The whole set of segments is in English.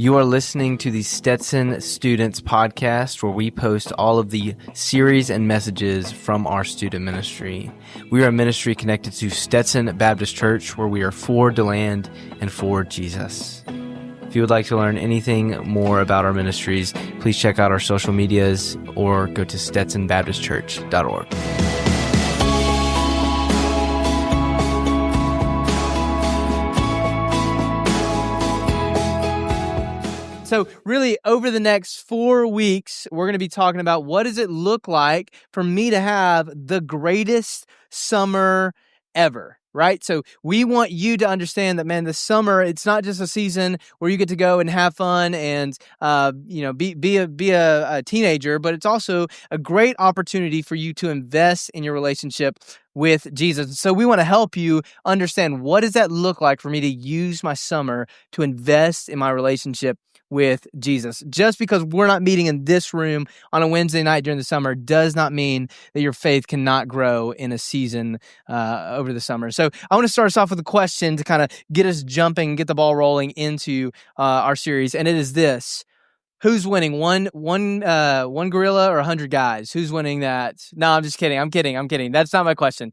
You are listening to the Stetson Students Podcast, where we post all of the series and messages from our student ministry. We are a ministry connected to Stetson Baptist Church, where we are for DeLand and for Jesus. If you would like to learn anything more about our ministries, please check out our social medias or go to stetsonbaptistchurch.org. So really, over the next 4 weeks, we're going to be talking about what does it look like for me to have the greatest summer ever, right? So we want you to understand that, man, the summer, it's not just a season where you get to go and have fun and, be a teenager, but it's also a great opportunity for you to invest in your relationship with Jesus. So we want to help you understand, what does that look like for me to use my summer to invest in my relationship with Jesus. Just because we're not meeting in this room on a Wednesday night during the summer does not mean that your faith cannot grow in a season over the summer. So I want to start us off with a question to kind of get us jumping, get the ball rolling into our series, and it is this: who's winning? One gorilla or 100 guys? Who's winning that? No, I'm just kidding. I'm kidding. That's not my question.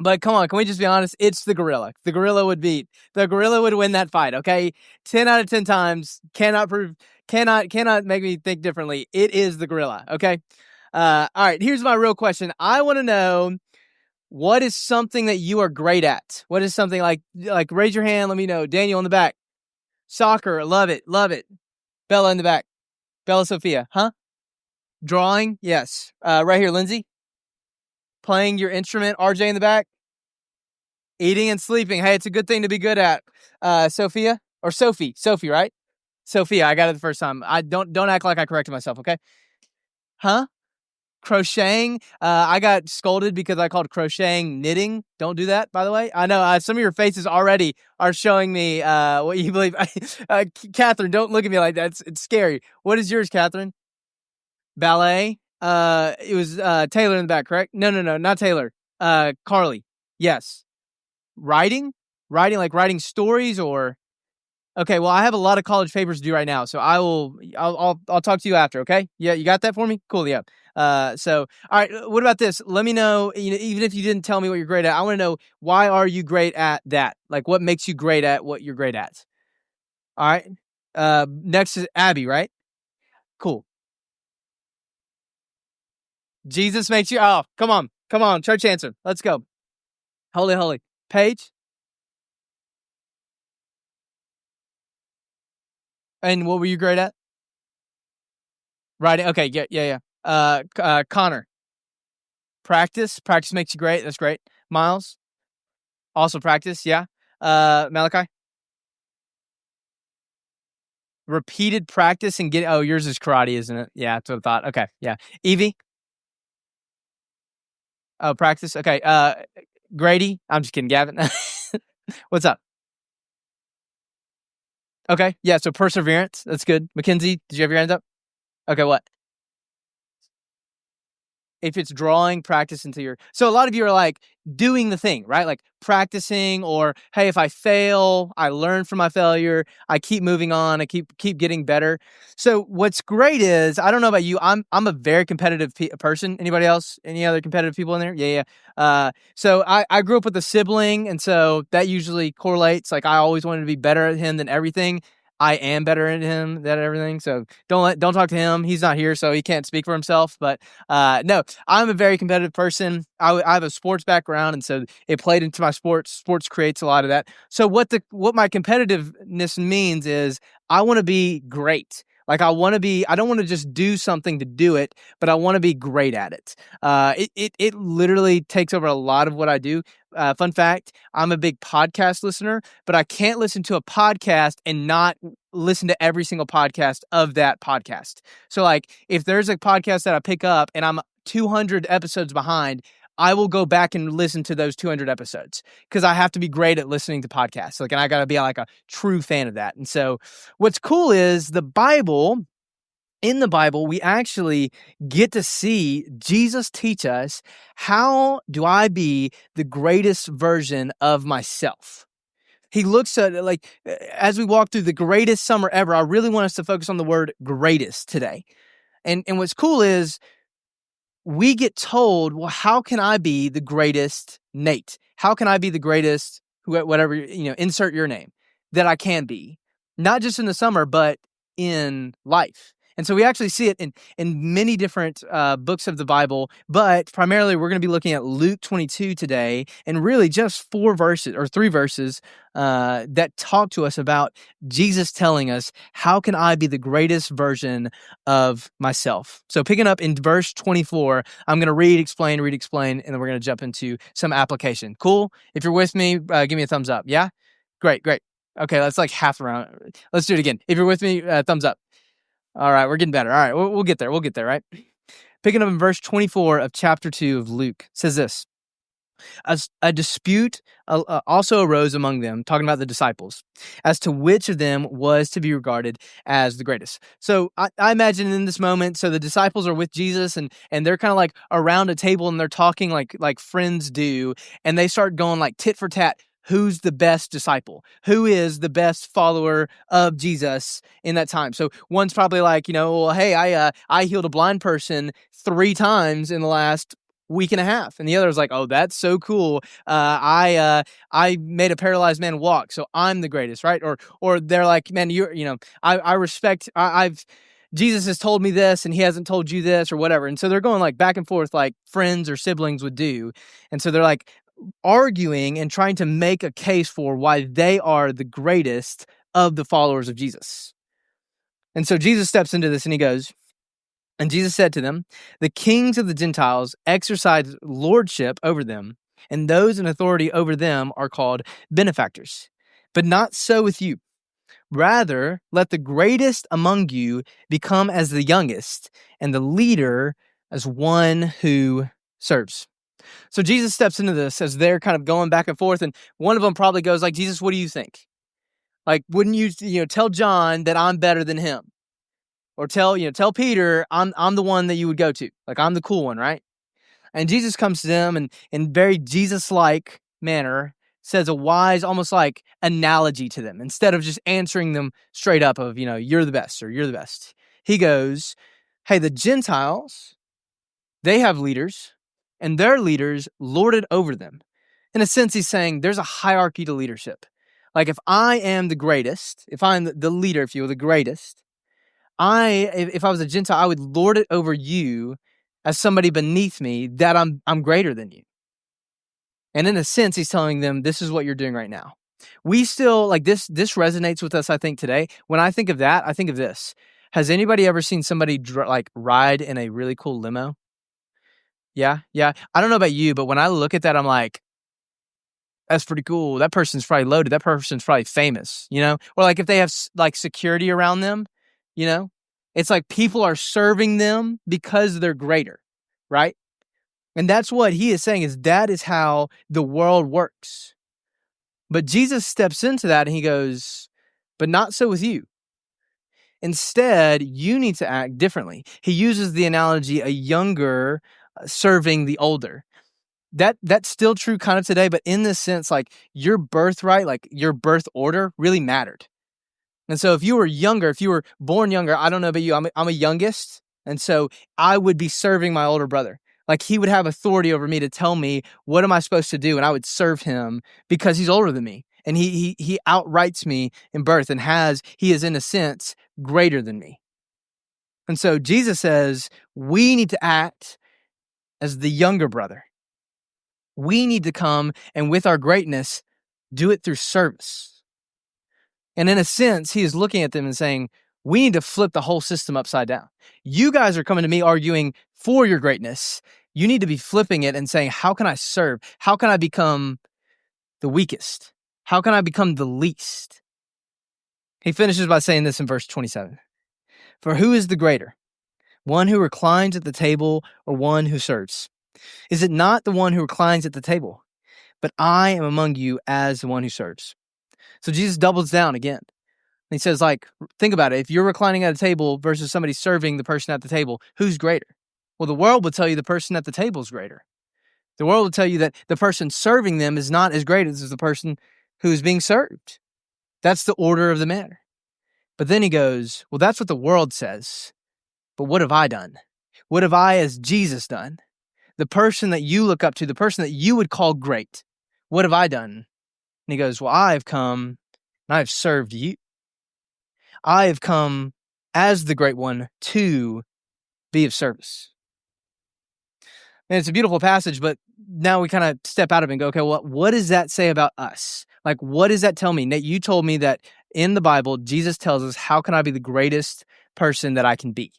But come on, can we just be honest? It's the gorilla. The gorilla would win that fight, okay? 10 out of 10 times, cannot make me think differently. It is the gorilla, okay? All right, here's my real question. I want to know, what is something that you are great at? What is something like raise your hand, let me know. Daniel in the back. Soccer, love it. Bella in the back. Bella Sophia, huh? Drawing, yes. Right here, Lindsay. Playing your instrument, RJ in the back. Eating and sleeping. Hey, it's a good thing to be good at. Sophie, right? Sophia, I got it the first time. I don't act like I corrected myself, okay? Huh? Crocheting. I got scolded because I called crocheting knitting. Don't do that, by the way. I know some of your faces already are showing me what you believe. Catherine, don't look at me like that. It's scary. What is yours, Catherine? Ballet. It was Taylor in the back, correct? No, not Taylor. Carly. Yes. Writing, like writing stories, or okay. Well, I have a lot of college papers to do right now, so I'll talk to you after. Okay? Yeah, you got that for me? Cool. Yeah. So all right. What about this? Let me know. Even if you didn't tell me what you're great at, I want to know, why are you great at that? Like, what makes you great at what you're great at? All right. Next is Abby, right? Cool. Jesus makes you. Oh, come on, church answer. Let's go. Holy. Paige. And what were you great at? Writing. Okay, yeah. Connor. Practice makes you great. That's great. Miles. Also practice. Yeah. Malachi. Repeated practice and get. Oh, yours is karate, isn't it? Yeah, that's what I thought. Okay, yeah. Evie. Oh, practice. Okay. Grady. I'm just kidding. Gavin. What's up? Okay. Yeah. So perseverance. That's good. Mackenzie, did you have your hand up? Okay. What? If it's drawing, practice until you're. So a lot of you are like doing the thing, right? Like practicing, or hey, if I fail, I learn from my failure. I keep moving on. I keep getting better. So what's great is, I don't know about you, I'm a very competitive person. Anybody else? Any other competitive people in there? Yeah. So I grew up with a sibling, and so that usually correlates. Like, I always wanted to be better at him than everything. I am better at him than everything. So don't talk to him. He's not here, so he can't speak for himself. But no, I'm a very competitive person. I have a sports background, and so it played into my sports. Sports creates a lot of that. So what my competitiveness means is, I want to be great. Like, I don't want to just do something to do it, but I want to be great at it. It literally takes over a lot of what I do. Fun fact, I'm a big podcast listener, but I can't listen to a podcast and not listen to every single podcast of that podcast. So like, if there's a podcast that I pick up and I'm 200 episodes behind, I will go back and listen to those 200 episodes, because I have to be great at listening to podcasts. Like, and I got to be like a true fan of that. And so what's cool is in the Bible, we actually get to see Jesus teach us, how do I be the greatest version of myself? He looks at, like, as we walk through the greatest summer ever, I really want us to focus on the word greatest today. And what's cool is we get told, well, how can I be the greatest Nate? How can I be the greatest, whatever, insert your name, that I can be? Not just in the summer, but in life. And so we actually see it in many different books of the Bible, but primarily we're going to be looking at Luke 22 today, and really just 3 verses that talk to us about Jesus telling us, how can I be the greatest version of myself? So picking up in verse 24, I'm going to read, explain, and then we're going to jump into some application. Cool? If you're with me, give me a thumbs up. Yeah? Great. Okay, that's like half around. Let's do it again. If you're with me, thumbs up. All right, we're getting better. All right, we'll get there. Right? Picking up in verse 24 of chapter 2 of Luke, says this. A dispute also arose among them, talking about the disciples, as to which of them was to be regarded as the greatest. So I imagine in this moment, so the disciples are with Jesus, and they're kind of like around a table, and they're talking like friends do, and they start going like tit for tat. Who's the best disciple? Who is the best follower of Jesus in that time? So one's probably like, well, hey, I healed a blind person 3 times in the last week and a half. And the other is like, oh, that's so cool. I made a paralyzed man walk, so I'm the greatest, right? Or they're like, man, I respect, Jesus has told me this and he hasn't told you this or whatever. And so they're going like back and forth like friends or siblings would do. And so they're like arguing and trying to make a case for why they are the greatest of the followers of Jesus. And so Jesus steps into this and he goes, and Jesus said to them, the kings of the Gentiles exercise lordship over them, and those in authority over them are called benefactors. But not so with you. Rather, let the greatest among you become as the youngest, and the leader as one who serves. So Jesus steps into this as they're kind of going back and forth, and one of them probably goes like, Jesus, what do you think? Like, wouldn't you tell John that I'm better than him? Or tell Peter, I'm the one that you would go to. Like, I'm the cool one, right? And Jesus comes to them and in very Jesus-like manner says a wise, almost like analogy to them. Instead of just answering them straight up of, you're the best or you're the best. He goes, hey, the Gentiles, they have leaders, and their leaders lord it over them. In a sense, he's saying there's a hierarchy to leadership. Like, if I am the greatest, if I'm the leader, if you will, the greatest, if I was a Gentile, I would lord it over you as somebody beneath me, that I'm greater than you. And in a sense, he's telling them, this is what you're doing right now. We still, like, this resonates with us, I think, today. When I think of that, I think of this. Has anybody ever seen somebody ride in a really cool limo? Yeah. I don't know about you, but when I look at that, I'm like, that's pretty cool. That person's probably loaded. That person's probably famous, Or like if they have like security around them, it's like people are serving them because they're greater, right? And that's what he is saying, is that is how the world works. But Jesus steps into that and he goes, but not so with you. Instead, you need to act differently. He uses the analogy, a younger serving the older. That's still true kind of today, but in this sense, like your birthright, like your birth order really mattered. And so if you were younger, if you were born younger, I don't know about you, I'm a youngest. And so I would be serving my older brother. Like he would have authority over me to tell me, what am I supposed to do? And I would serve him because he's older than me. And he outrights me in birth and he is in a sense greater than me. And so Jesus says, we need to act as the younger brother. We need to come and with our greatness, do it through service. And in a sense, he is looking at them and saying, we need to flip the whole system upside down. You guys are coming to me arguing for your greatness. You need to be flipping it and saying, how can I serve? How can I become the weakest? How can I become the least? He finishes by saying this in verse 27. For who is the greater? One who reclines at the table or one who serves? Is it not the one who reclines at the table? But I am among you as the one who serves. So Jesus doubles down again. And he says, like, think about it. If you're reclining at a table versus somebody serving the person at the table, who's greater? Well, the world would tell you the person at the table is greater. The world would tell you that the person serving them is not as great as the person who's being served. That's the order of the matter. But then he goes, well, that's what the world says. But what have I done? What have I, as Jesus, done? The person that you look up to, the person that you would call great. What have I done? And he goes, well, I have come and I have served you. I have come as the great one to be of service. And it's a beautiful passage, but now we kind of step out of it and go, okay, well, what does that say about us? Like, what does that tell me? Nate, you told me that in the Bible, Jesus tells us, how can I be the greatest person that I can be?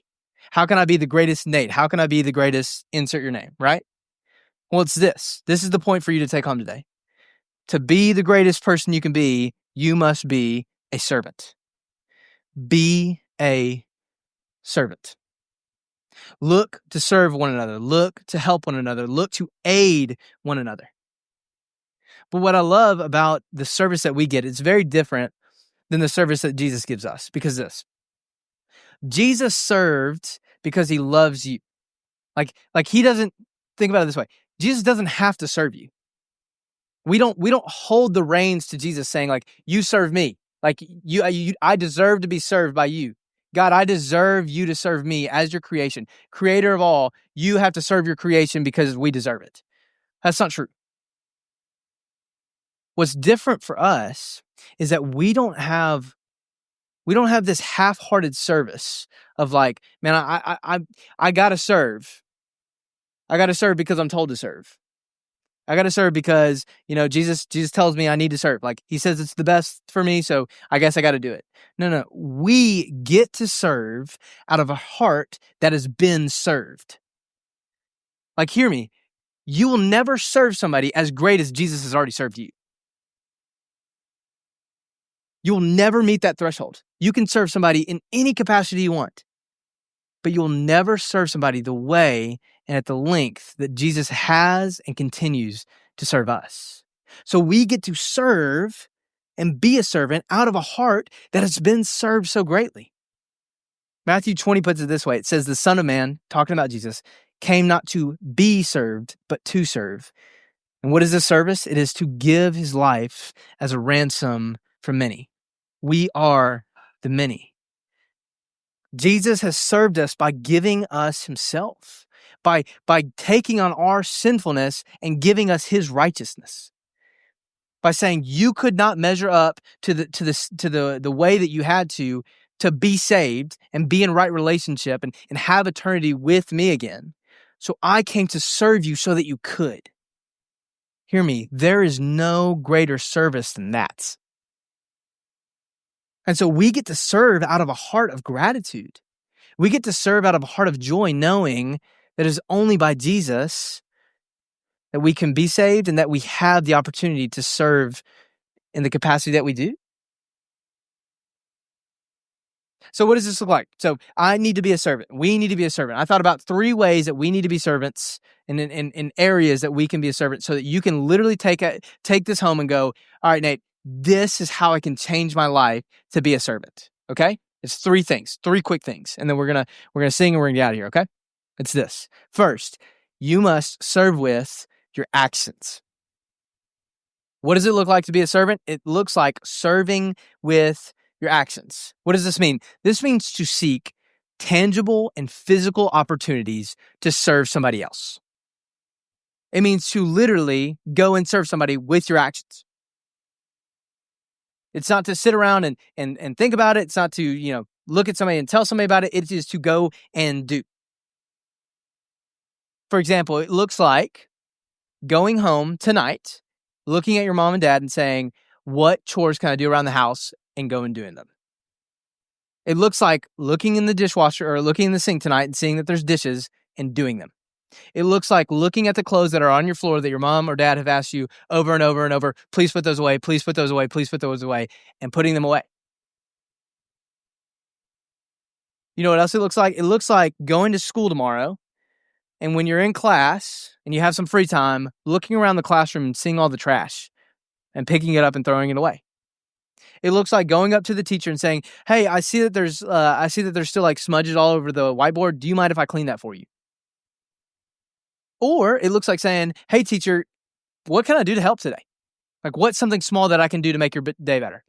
How can I be the greatest Nate? How can I be the greatest, insert your name, right? Well, it's this. This is the point for you to take home today. To be the greatest person you can be, you must be a servant. Be a servant. Look to serve one another. Look to help one another. Look to aid one another. But what I love about the service that we get, it's very different than the service that Jesus gives us. Because this, Jesus served because he loves you. Like he doesn't, think about it this way. Jesus doesn't have to serve you. We don't hold the reins to Jesus saying, like, you serve me. Like, I deserve to be served by you. God, I deserve you to serve me as your creation. Creator of all, you have to serve your creation because we deserve it. That's not true. What's different for us is that we don't have this half-hearted service of like, man, I gotta serve. I gotta serve because I'm told to serve. I got to serve because, Jesus tells me I need to serve. Like, he says it's the best for me, so I guess I got to do it. No. We get to serve out of a heart that has been served. Like, hear me. You will never serve somebody as great as Jesus has already served you. You will never meet that threshold. You can serve somebody in any capacity you want, but you'll never serve somebody the way and at the length that Jesus has and continues to serve us. So we get to serve and be a servant out of a heart that has been served so greatly. Matthew 20 puts it this way. It says, the Son of Man, talking about Jesus, came not to be served, but to serve. And what is this service? It is to give his life as a ransom for many. We are the many. Jesus has served us by giving us himself, by taking on our sinfulness and giving us his righteousness. By saying you could not measure up to the way that you had to be saved and be in right relationship and have eternity with me again. So I came to serve you so that you could. Hear me, there is no greater service than that. And so we get to serve out of a heart of gratitude. We get to serve out of a heart of joy, knowing that it is only by Jesus that we can be saved and that we have the opportunity to serve in the capacity that we do. So what does this look like? So I need to be a servant. We need to be a servant. I thought about 3 ways that we need to be servants and in areas that we can be a servant so that you can literally take this home and go, all right, Nate, this is how I can change my life to be a servant. Okay? It's 3 things, 3 quick things. And then we're gonna sing and we're gonna get out of here, okay? It's this. First, you must serve with your actions. What does it look like to be a servant? It looks like serving with your actions. What does this mean? This means to seek tangible and physical opportunities to serve somebody else. It means to literally go and serve somebody with your actions. It's not to sit around and think about it. It's not to, look at somebody and tell somebody about it. It is to go and do. For example, it looks like going home tonight, looking at your mom and dad and saying, what chores can I do around the house, and go and doing them. It looks like looking in the dishwasher or looking in the sink tonight and seeing that there's dishes and doing them. It looks like looking at the clothes that are on your floor that your mom or dad have asked you over and over and over, please put those away, please put those away, please put those away, and putting them away. You know what else it looks like? It looks like going to school tomorrow, and when you're in class and you have some free time, looking around the classroom and seeing all the trash and picking it up and throwing it away. It looks like going up to the teacher and saying, hey, I see that there's still like smudges all over the whiteboard. Do you mind if I clean that for you? Or it looks like saying, hey, teacher, what can I do to help today? Like, what's something small that I can do to make your day better?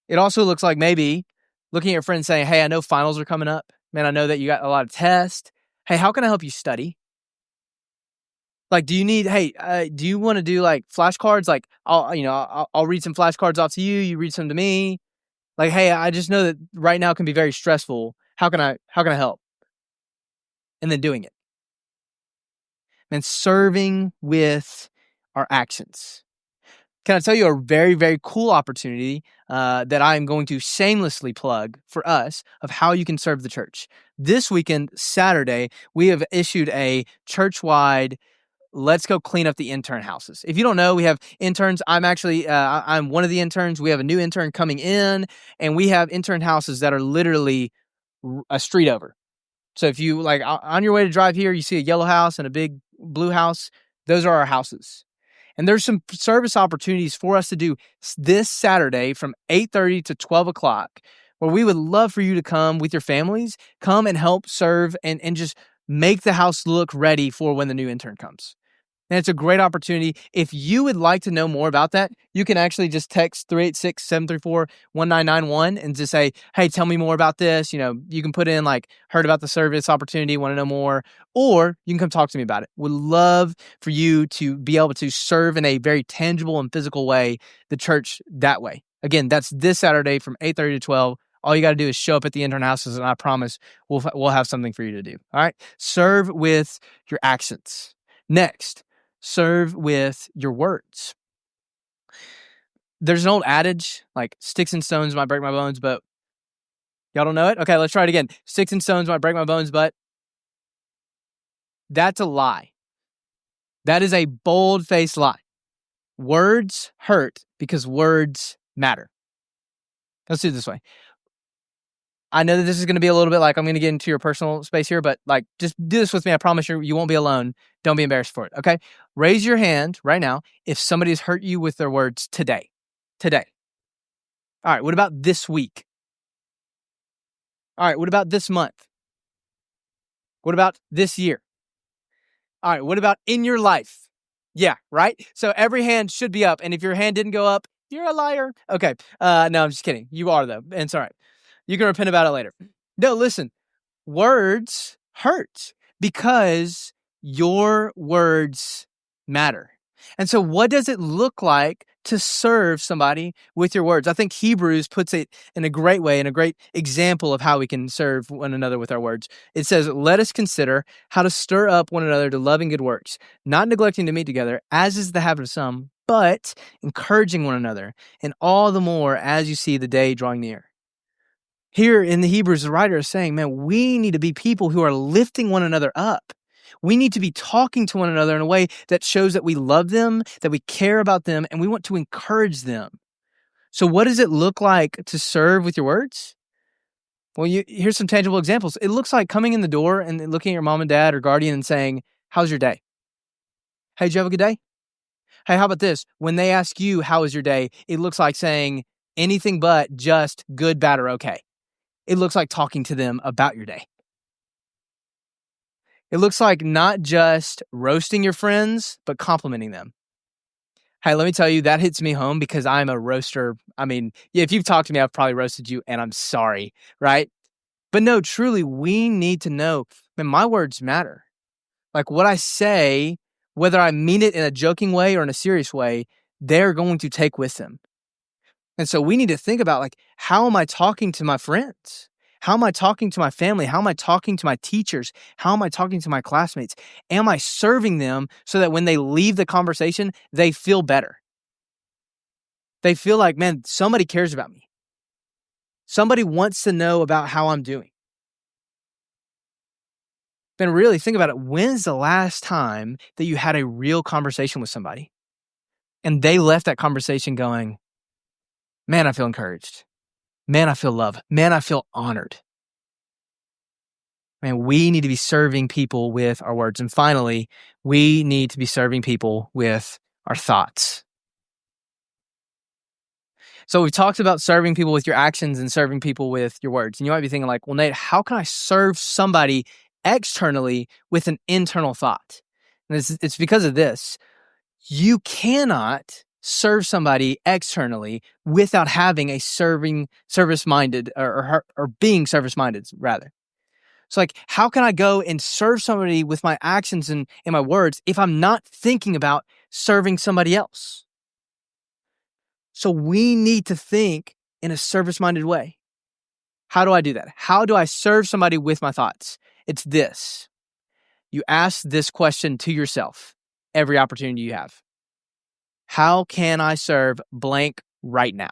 It also looks like maybe looking at your friend saying, hey, I know finals are coming up. Man, I know that you got a lot of tests. Hey, how can I help you study? Like, do you want to do like flashcards? Like, I'll read some flashcards off to you. You read some to me. Like, hey, I just know that right now can be very stressful. How can I help? And then doing it. And serving with our actions. Can I tell you a very, very cool opportunity that I'm going to shamelessly plug for us of how you can serve the church? This weekend, Saturday, we have issued a church-wide let's go clean up the intern houses. If you don't know, we have interns. I'm actually, I'm one of the interns. We have a new intern coming in, and we have intern houses that are literally a street over. So if you like on your way to drive here, you see a yellow house and a big blue house. Those are our houses. And there's some service opportunities for us to do this Saturday from 8:30 to 12 o'clock, where we would love for you to come with your families, come and help serve and just make the house look ready for when the new intern comes. And it's a great opportunity. If you would like to know more about that, you can actually just text 386-734-1991 and just say, hey, tell me more about this. You know, you can put in like, heard about the service opportunity, want to know more, or you can come talk to me about it. Would love for you to be able to serve in a very tangible and physical way, the church that way. Again, that's this Saturday from 8:30 to 12. All you got to do is show up at the intern houses, and I promise we'll have something for you to do. All right? Serve with your actions. Next, serve with your words. There's an old adage, like sticks and stones might break my bones, but y'all don't know it? Okay, let's try it again. Sticks and stones might break my bones, but that's a lie. That is a bold-faced lie. Words hurt because words matter. Let's do it this way. I know that this is going to be a little bit like I'm going to get into your personal space here, but like just do this with me. I promise you won't be alone. Don't be embarrassed for it, okay? Raise your hand right now if somebody has hurt you with their words today. Today. All right, what about this week? All right, what about this month? What about this year? All right, what about in your life? Yeah, right? So every hand should be up, and if your hand didn't go up, you're a liar. Okay, no, I'm just kidding. You are, though, and it's all right. You can repent about it later. No, listen, words hurt because your words matter. And so what does it look like to serve somebody with your words? I think Hebrews puts it in a great way, in a great example of how we can serve one another with our words. It says, let us consider how to stir up one another to love and good works, not neglecting to meet together, as is the habit of some, but encouraging one another, and all the more as you see the day drawing near. Here in the Hebrews, the writer is saying, man, we need to be people who are lifting one another up. We need to be talking to one another in a way that shows that we love them, that we care about them, and we want to encourage them. So what does it look like to serve with your words? Well, here's some tangible examples. It looks like coming in the door and looking at your mom and dad or guardian and saying, how's your day? Hey, did you have a good day? Hey, how about this? When they ask you, how was your day? It looks like saying anything but just good, bad, or okay. It looks like talking to them about your day. It looks like not just roasting your friends, but complimenting them. Hey, let me tell you, that hits me home because I'm a roaster. I mean, yeah, if you've talked to me, I've probably roasted you, and I'm sorry, right? But no, truly, we need to know, man, my words matter. Like what I say, whether I mean it in a joking way or in a serious way, they're going to take with them. And so we need to think about, like, how am I talking to my friends? How am I talking to my family? How am I talking to my teachers? How am I talking to my classmates? Am I serving them so that when they leave the conversation, they feel better? They feel like, man, somebody cares about me. Somebody wants to know about how I'm doing. Then really think about it. When's the last time that you had a real conversation with somebody and they left that conversation going, man, I feel encouraged. Man, I feel loved. Man, I feel honored. Man, we need to be serving people with our words. And finally, we need to be serving people with our thoughts. So we've talked about serving people with your actions and serving people with your words. And you might be thinking like, well, Nate, how can I serve somebody externally with an internal thought? And it's because of this. You cannot serve somebody externally without having a service-minded or being service-minded, rather. So like, how can I go and serve somebody with my actions and my words if I'm not thinking about serving somebody else? So we need to think in a service-minded way. How do I do that? How do I serve somebody with my thoughts? It's this. You ask this question to yourself every opportunity you have. How can I serve blank right now?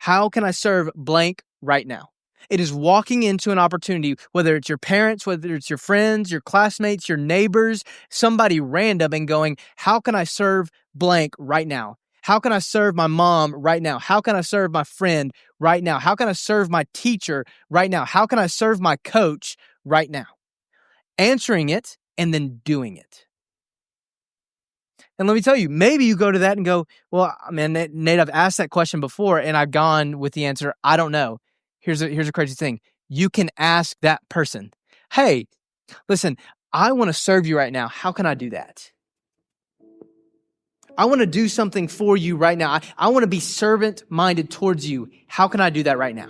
How can I serve blank right now? It is walking into an opportunity, whether it's your parents, whether it's your friends, your classmates, your neighbors, somebody random, and going, how can I serve blank right now? How can I serve my mom right now? How can I serve my friend right now? How can I serve my teacher right now? How can I serve my coach right now? Answering it and then doing it. And let me tell you, maybe you go to that and go, well, man, Nate, I've asked that question before and I've gone with the answer, I don't know. Here's a crazy thing. You can ask that person, hey, listen, I want to serve you right now. How can I do that? I want to do something for you right now. I want to be servant-minded towards you. How can I do that right now?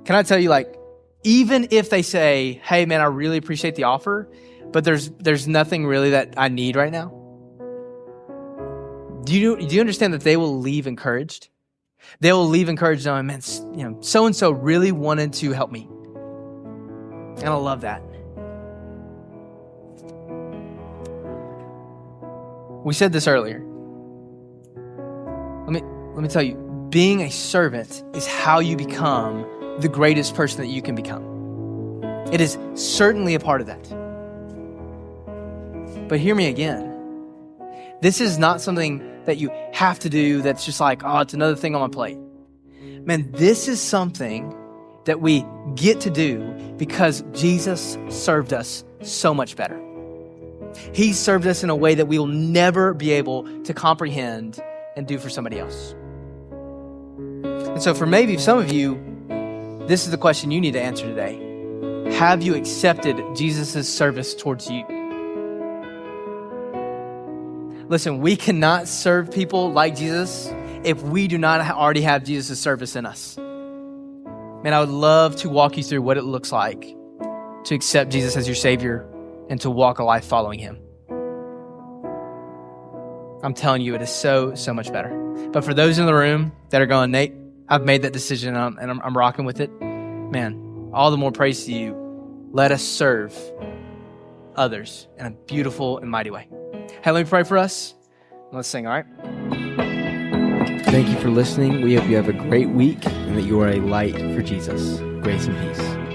Can I tell you, like, even if they say, hey, man, I really appreciate the offer, but there's nothing really that I need right now. Do you understand that they will leave encouraged? They will leave encouraged knowing, man, so-and-so really wanted to help me. And I love that. We said this earlier. Let me tell you, being a servant is how you become the greatest person that you can become. It is certainly a part of that. But hear me again. This is not something that you have to do that's just like, oh, it's another thing on my plate. Man, this is something that we get to do because Jesus served us so much better. He served us in a way that we will never be able to comprehend and do for somebody else. And so for maybe some of you, this is the question you need to answer today. Have you accepted Jesus' service towards you? Listen, we cannot serve people like Jesus if we do not already have Jesus' service in us. Man, I would love to walk you through what it looks like to accept Jesus as your Savior and to walk a life following Him. I'm telling you, it is so much better. But for those in the room that are going, Nate, I've made that decision and I'm rocking with it, man, all the more praise to you. Let us serve others in a beautiful and mighty way. Hey, let me pray for us. Let's sing, all right? Thank you for listening. We hope you have a great week and that you are a light for Jesus. Grace and peace.